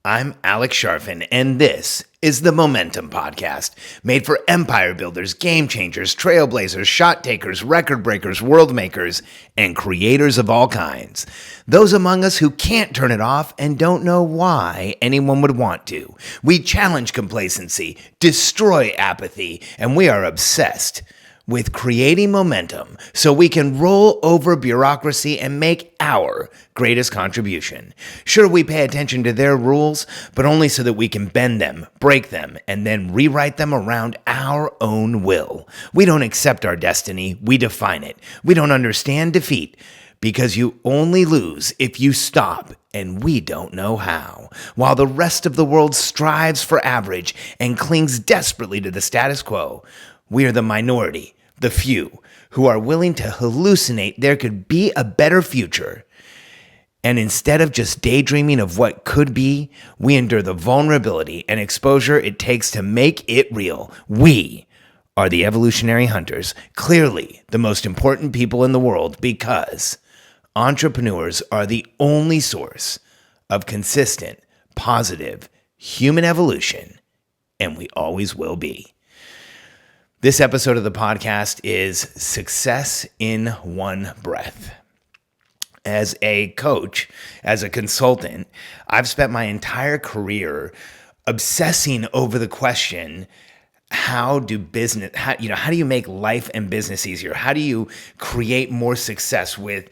I'm Alex Sharfin, and this is the Momentum Podcast, made for empire builders, game changers, trailblazers, shot takers, record breakers, world makers, and creators of all kinds. Those among us who can't turn it off and don't know why anyone would want to. We challenge complacency, destroy apathy, and we are obsessed with creating momentum so we can roll over bureaucracy and make our greatest contribution. Sure, we pay attention to their rules, but only so that we can bend them, break them, and then rewrite them around our own will. We don't accept our destiny, we define it. We don't understand defeat, because you only lose if you stop, and we don't know how. While the rest of the world strives for average and clings desperately to the status quo, we are the minority, the few, who are willing to hallucinate there could be a better future. And instead of just daydreaming of what could be, we endure the vulnerability and exposure it takes to make it real. We are the evolutionary hunters, clearly the most important people in the world, because entrepreneurs are the only source of consistent, positive human evolution, and we always will be. This episode of the podcast is Success in One Breath. As a coach, as a consultant, I've spent my entire career obsessing over the question, how do you make life and business easier? How do you create more success with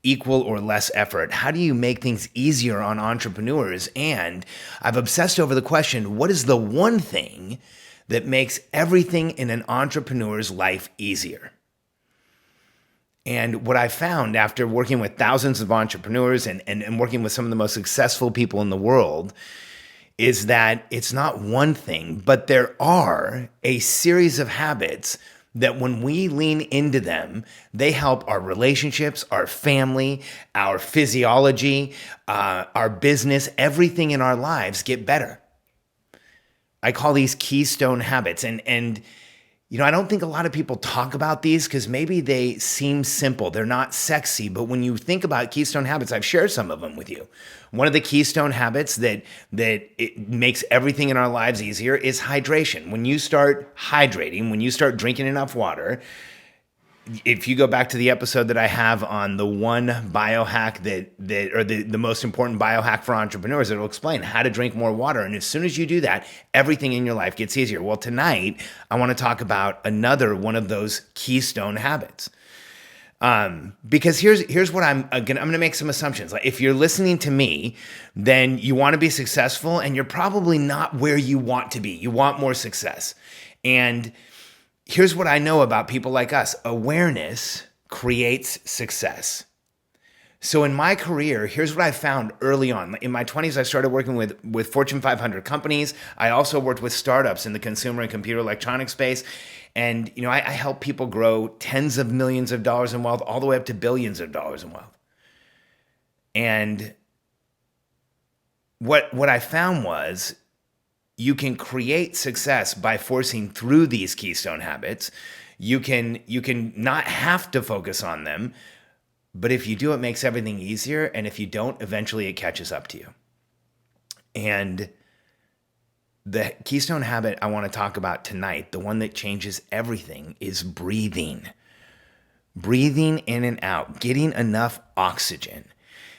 equal or less effort? How do you make things easier on entrepreneurs? And I've obsessed over the question, what is the one thing that makes everything in an entrepreneur's life easier? And what I found after working with thousands of entrepreneurs and working with some of the most successful people in the world is that it's not one thing, but there are a series of habits that when we lean into them, they help our relationships, our family, our physiology, our business, everything in our lives get better. I call these Keystone Habits. And I don't think a lot of people talk about these because maybe they seem simple. They're not sexy. But when you think about Keystone Habits, I've shared some of them with you. One of the Keystone Habits that it makes everything in our lives easier is hydration. When you start hydrating, when you start drinking enough water, if you go back to the episode that I have on the one biohack or the most important biohack for entrepreneurs, it'll explain how to drink more water. And as soon as you do that, everything in your life gets easier. Well, tonight, I want to talk about another one of those Keystone Habits. Because here's what I'm going to make some assumptions. Like, if you're listening to me, then you want to be successful and you're probably not where you want to be. You want more success. And here's what I know about people like us. Awareness creates success. So in my career, here's what I found early on. In my 20s, I started working with Fortune 500 companies. I also worked with startups in the consumer and computer electronics space. And I help people grow tens of millions of dollars in wealth all the way up to billions of dollars in wealth. And what I found was, you can create success by forcing through these Keystone Habits. You can not have to focus on them, but if you do, it makes everything easier. And if you don't, eventually it catches up to you. And the Keystone Habit I want to talk about tonight, the one that changes everything, is breathing. Breathing in and out, getting enough oxygen.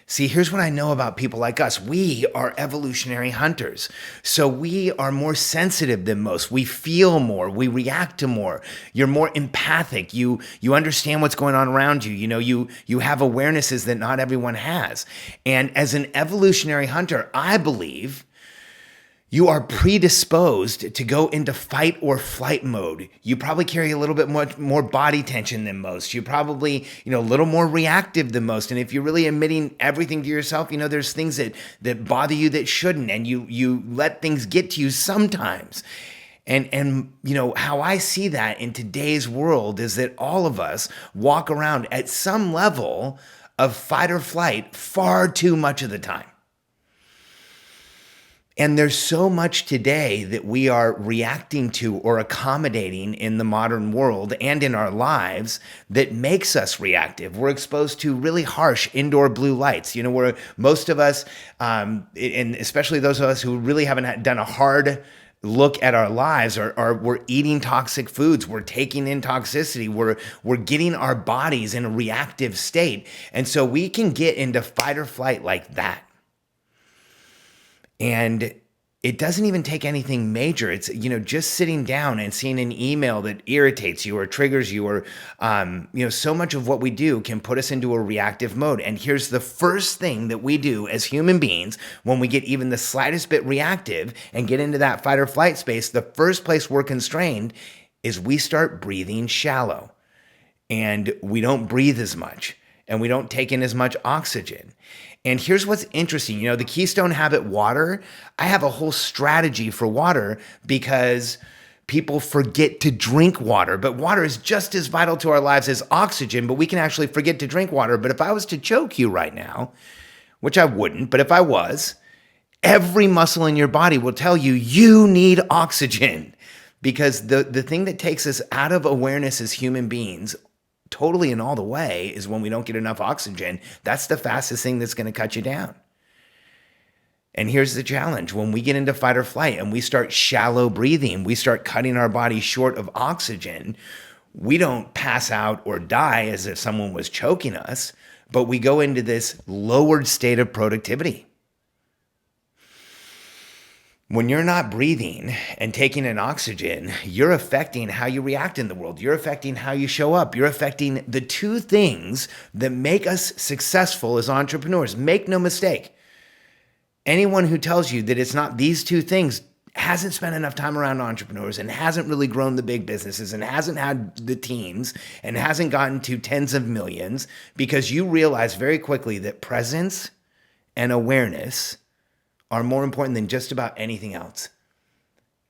See, here's what I know about people like us. We are evolutionary hunters. So we are more sensitive than most. We feel more. We react to more. You're more empathic. You understand what's going on around you. You have awarenesses that not everyone has. And as an evolutionary hunter, I believe you are predisposed to go into fight or flight mode. You probably carry a little bit more body tension than most. You're probably, a little more reactive than most. And if you're really admitting everything to yourself, there's things that bother you that shouldn't, and you let things get to you sometimes. And how I see that in today's world is that all of us walk around at some level of fight or flight far too much of the time. And there's so much today that we are reacting to or accommodating in the modern world and in our lives that makes us reactive. We're exposed to really harsh indoor blue lights. Where most of us, and especially those of us who really haven't done a hard look at our lives, we're eating toxic foods, we're taking in toxicity, we're getting our bodies in a reactive state. And so we can get into fight or flight like that. And it doesn't even take anything major. It's, just sitting down and seeing an email that irritates you or triggers you or, so much of what we do can put us into a reactive mode. And here's the first thing that we do as human beings when we get even the slightest bit reactive and get into that fight or flight space. The first place we're constrained is we start breathing shallow, and we don't breathe as much, and we don't take in as much oxygen. And here's what's interesting. The Keystone Habit water, I have a whole strategy for water because people forget to drink water. But water is just as vital to our lives as oxygen, but we can actually forget to drink water. But if I was to choke you right now, which I wouldn't, but if I was, every muscle in your body will tell you, you need oxygen. Because the thing that takes us out of awareness as human beings totally and all the way is when we don't get enough oxygen. That's the fastest thing that's going to cut you down. And here's the challenge. When we get into fight or flight and we start shallow breathing, we start cutting our body short of oxygen, we don't pass out or die as if someone was choking us, but we go into this lowered state of productivity. When you're not breathing and taking in oxygen, you're affecting how you react in the world. You're affecting how you show up. You're affecting the two things that make us successful as entrepreneurs. Make no mistake. Anyone who tells you that it's not these two things hasn't spent enough time around entrepreneurs and hasn't really grown the big businesses and hasn't had the teams and hasn't gotten to tens of millions, because you realize very quickly that presence and awareness are more important than just about anything else.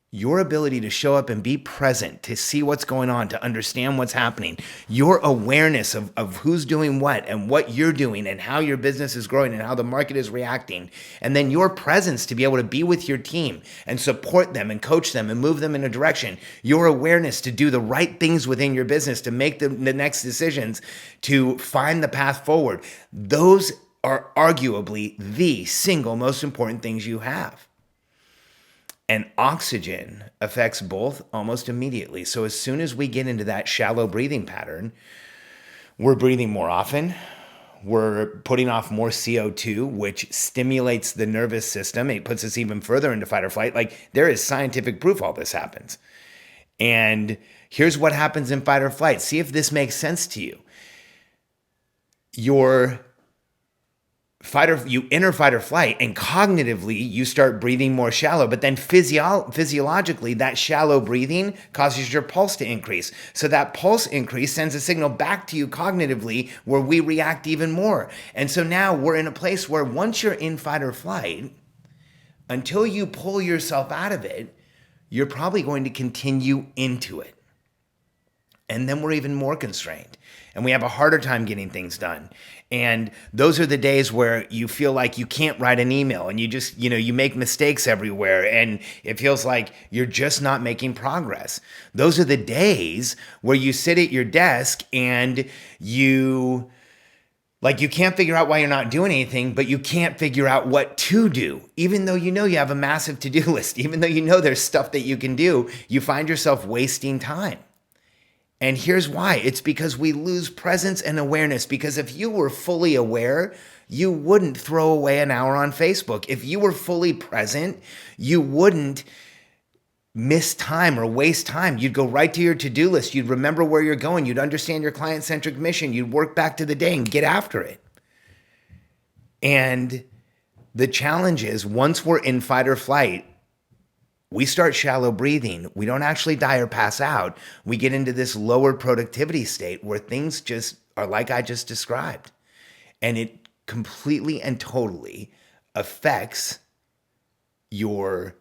Your ability to show up and be present, to see what's going on, to understand what's happening, your awareness of who's doing what and what you're doing and how your business is growing and how the market is reacting, and then your presence to be able to be with your team and support them and coach them and move them in a direction, your awareness to do the right things within your business, to make the next decisions, to find the path forward. Those are arguably the single most important things you have. And oxygen affects both almost immediately. So as soon as we get into that shallow breathing pattern, we're breathing more often. We're putting off more CO2, which stimulates the nervous system. It puts us even further into fight or flight. Like, there is scientific proof all this happens. And here's what happens in fight or flight. See if this makes sense to you. You enter fight or flight, and cognitively you start breathing more shallow, but then physiologically that shallow breathing causes your pulse to increase. So that pulse increase sends a signal back to you cognitively where we react even more. And so now we're in a place where once you're in fight or flight, until you pull yourself out of it, you're probably going to continue into it. And then we're even more constrained and we have a harder time getting things done. And those are the days where you feel like you can't write an email and you just, you make mistakes everywhere and it feels like you're just not making progress. Those are the days where you sit at your desk and you can't figure out why you're not doing anything, but you can't figure out what to do. Even though you have a massive to-do list, even though there's stuff that you can do, you find yourself wasting time. And here's why. It's because we lose presence and awareness. Because if you were fully aware, you wouldn't throw away an hour on Facebook. If you were fully present, you wouldn't miss time or waste time. You'd go right to your to-do list. You'd remember where you're going. You'd understand your client-centric mission. You'd work back to the day and get after it. And the challenge is, once we're in fight or flight, we start shallow breathing. We don't actually die or pass out. We get into this lower productivity state where things just are like I just described. And it completely and totally affects your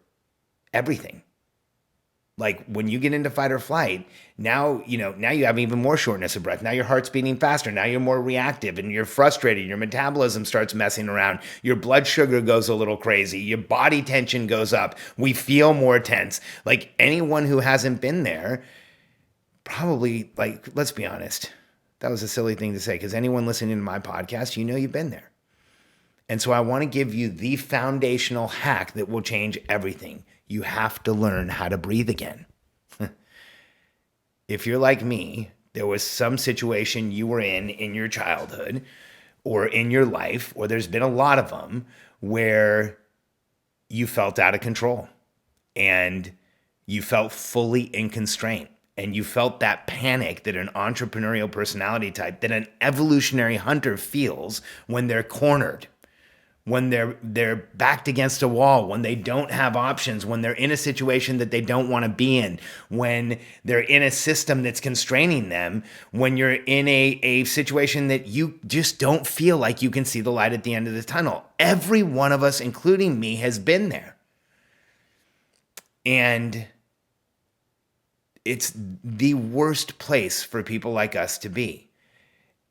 everything. Like when you get into fight or flight, now you have even more shortness of breath. Now your heart's beating faster. Now you're more reactive and you're frustrated. Your metabolism starts messing around. Your blood sugar goes a little crazy. Your body tension goes up. We feel more tense. Like anyone who hasn't been there, probably, like, let's be honest, that was a silly thing to say, because anyone listening to my podcast, you've been there. And so I want to give you the foundational hack that will change everything. You have to learn how to breathe again. If you're like me, there was some situation you were in your childhood or in your life, or there's been a lot of them, where you felt out of control and you felt fully in constraint. And you felt that panic that an entrepreneurial personality type, that an evolutionary hunter feels when they're cornered, when they're backed against a wall, when they don't have options, when they're in a situation that they don't want to be in, when they're in a system that's constraining them, when you're in a situation that you just don't feel like you can see the light at the end of the tunnel. Every one of us, including me, has been there. And it's the worst place for people like us to be.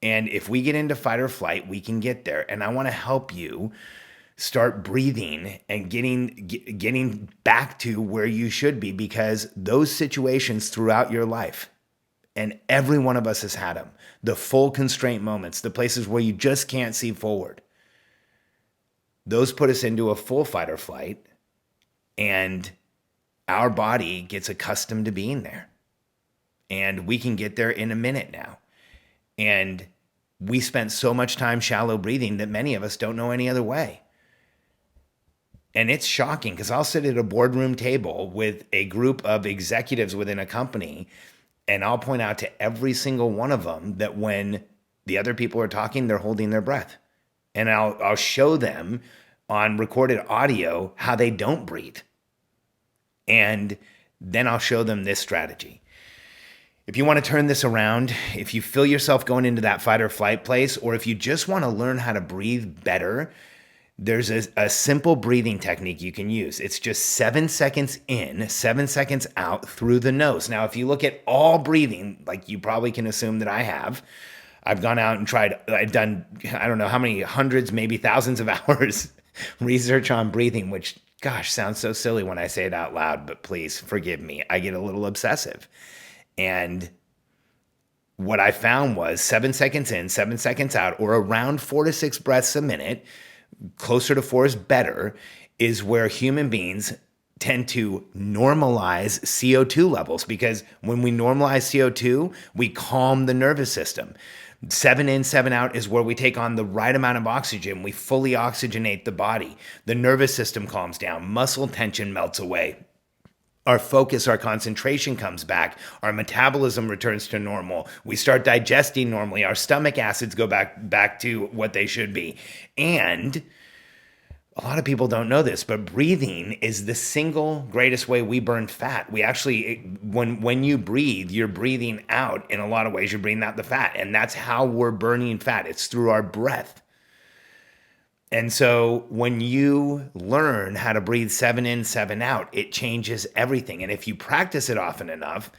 And if we get into fight or flight, we can get there. And I want to help you start breathing and getting back to where you should be, because those situations throughout your life, and every one of us has had them, the full constraint moments, the places where you just can't see forward, those put us into a full fight or flight, and our body gets accustomed to being there. And we can get there in a minute now. And we spent so much time shallow breathing that many of us don't know any other way. And it's shocking, because I'll sit at a boardroom table with a group of executives within a company, and I'll point out to every single one of them that when the other people are talking, they're holding their breath. And I'll show them on recorded audio how they don't breathe. And then I'll show them this strategy. If you want to turn this around, if you feel yourself going into that fight or flight place, or if you just want to learn how to breathe better, there's a simple breathing technique you can use. It's just 7 seconds in, 7 seconds out through the nose. Now, if you look at all breathing, like you probably can assume that I have, I've gone out and I've done, I don't know how many hundreds, maybe thousands of hours research on breathing, which, gosh, sounds so silly when I say it out loud, but please forgive me. I get a little obsessive. And what I found was 7 seconds in, 7 seconds out, or around 4 to 6 breaths a minute, closer to 4 is better, is where human beings tend to normalize CO2 levels. Because when we normalize CO2, we calm the nervous system. 7 in, 7 out is where we take on the right amount of oxygen. We fully oxygenate the body. The nervous system calms down. Muscle tension melts away. Our focus, our concentration comes back. Our metabolism returns to normal. We start digesting normally. Our stomach acids go back to what they should be. And a lot of people don't know this, but breathing is the single greatest way we burn fat. We actually, when you breathe, you're breathing out in a lot of ways. You're breathing out the fat. And that's how we're burning fat. It's through our breath. And so when you learn how to breathe 7 in, 7 out, it changes everything. And if you practice it often enough,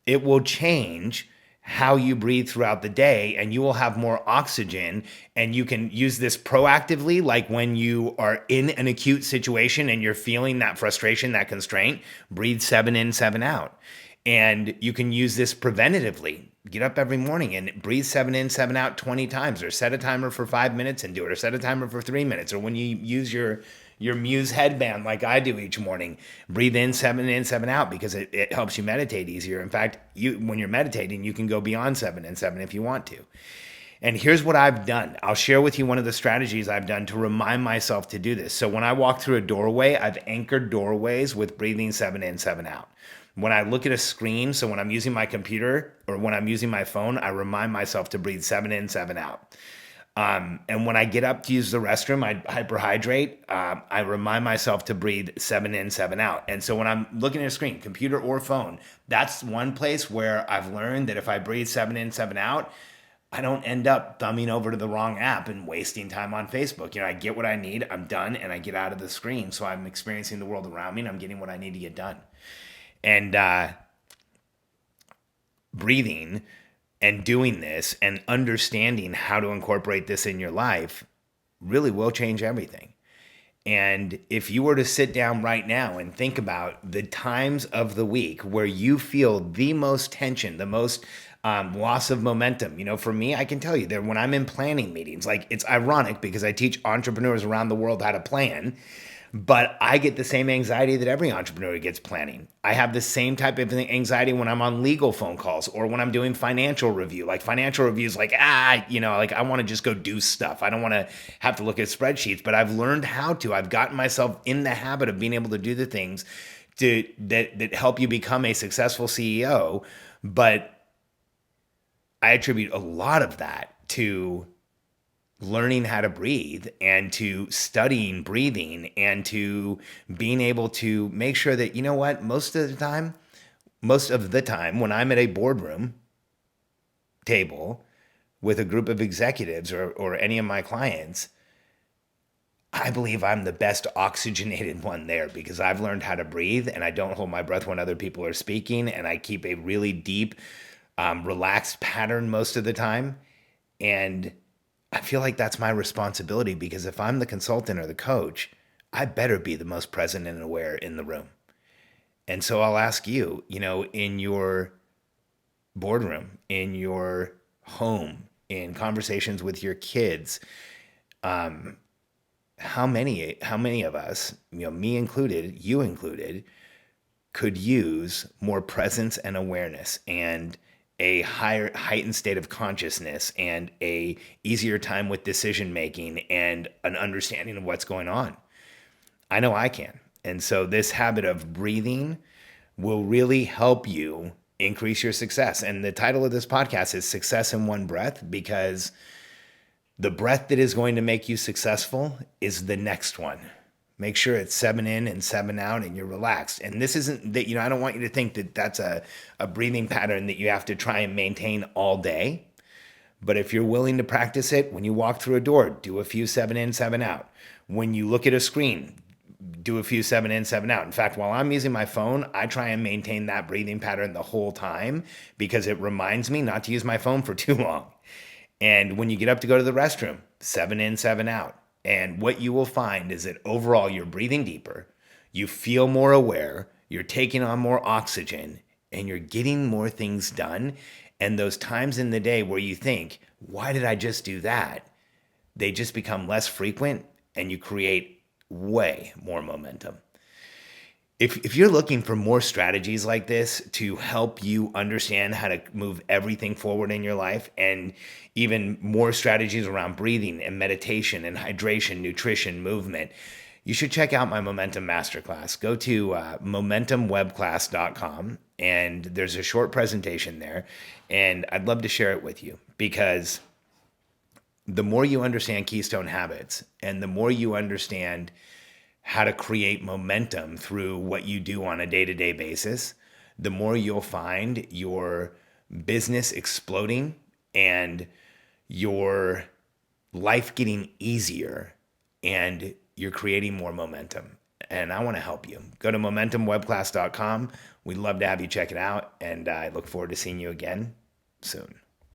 it will change how you breathe throughout the day, and you will have more oxygen. And you can use this proactively, like when you are in an acute situation and you're feeling that frustration, that constraint, breathe 7 in, 7 out. And you can use this preventatively. Get up every morning and breathe 7 in, 7 out 20 times, or set a timer for 5 minutes and do it, or set a timer for 3 minutes. Or when you use your Muse headband like I do each morning, breathe in, 7 out, because it helps you meditate easier. In fact, when you're meditating, you can go beyond 7 in, 7 if you want to. And here's what I've done. I'll share with you one of the strategies I've done to remind myself to do this. So when I walk through a doorway, I've anchored doorways with breathing 7 in, 7 out. When I look at a screen, so when I'm using my computer or when I'm using my phone, I remind myself to breathe 7 in, 7 out. And when I get up to use the restroom, I hyperhydrate. I remind myself to breathe 7 in, 7 out. And so when I'm looking at a screen, computer or phone, that's one place where I've learned that if I breathe 7 in, 7 out, I don't end up thumbing over to the wrong app and wasting time on Facebook. I get what I need, I'm done, and I get out of the screen. So I'm experiencing the world around me and I'm getting what I need to get done. And breathing and doing this and understanding how to incorporate this in your life really will change everything. And if you were to sit down right now and think about the times of the week where you feel the most tension, the most loss of momentum, for me, I can tell you that when I'm in planning meetings, like it's ironic because I teach entrepreneurs around the world how to plan, but I get the same anxiety that every entrepreneur gets planning. I have the same type of anxiety when I'm on legal phone calls or when I'm doing financial review. Like financial review is like, like I want to just go do stuff. I don't want to have to look at spreadsheets, but I've learned how to. I've gotten myself in the habit of being able to do the things that help you become a successful CEO. But I attribute a lot of that to learning how to breathe and to studying breathing and to being able to make sure that, most of the time when I'm at a boardroom table with a group of executives or any of my clients, I believe I'm the best oxygenated one there because I've learned how to breathe and I don't hold my breath when other people are speaking and I keep a really deep, relaxed pattern most of the time. And I feel like that's my responsibility because if I'm the consultant or the coach, I better be the most present and aware in the room. And so I'll ask you, in your boardroom, in your home, in conversations with your kids, how many of us, me included, you included, could use more presence and awareness and a higher heightened state of consciousness and a easier time with decision making and an understanding of what's going on? I know I can. And so this habit of breathing will really help you increase your success. And the title of this podcast is Success in One Breath because the breath that is going to make you successful is the next one. Make sure it's 7 in and 7 out and you're relaxed. And this isn't that, I don't want you to think that that's a breathing pattern that you have to try and maintain all day. But if you're willing to practice it, when you walk through a door, do a few 7 in, 7 out. When you look at a screen, do a few 7 in, 7 out. In fact, while I'm using my phone, I try and maintain that breathing pattern the whole time because it reminds me not to use my phone for too long. And when you get up to go to the restroom, 7 in, 7 out. And what you will find is that overall you're breathing deeper, you feel more aware, you're taking on more oxygen, and you're getting more things done. And those times in the day where you think, why did I just do that? They just become less frequent and you create way more momentum. If you're looking for more strategies like this to help you understand how to move everything forward in your life and even more strategies around breathing and meditation and hydration, nutrition, movement, you should check out my Momentum Masterclass. Go to momentumwebclass.com and there's a short presentation there and I'd love to share it with you because the more you understand Keystone Habits and the more you understand how to create momentum through what you do on a day-to-day basis, the more you'll find your business exploding and your life getting easier and you're creating more momentum. And I want to help you. Go to momentumwebclass.com. We'd love to have you check it out. And I look forward to seeing you again soon.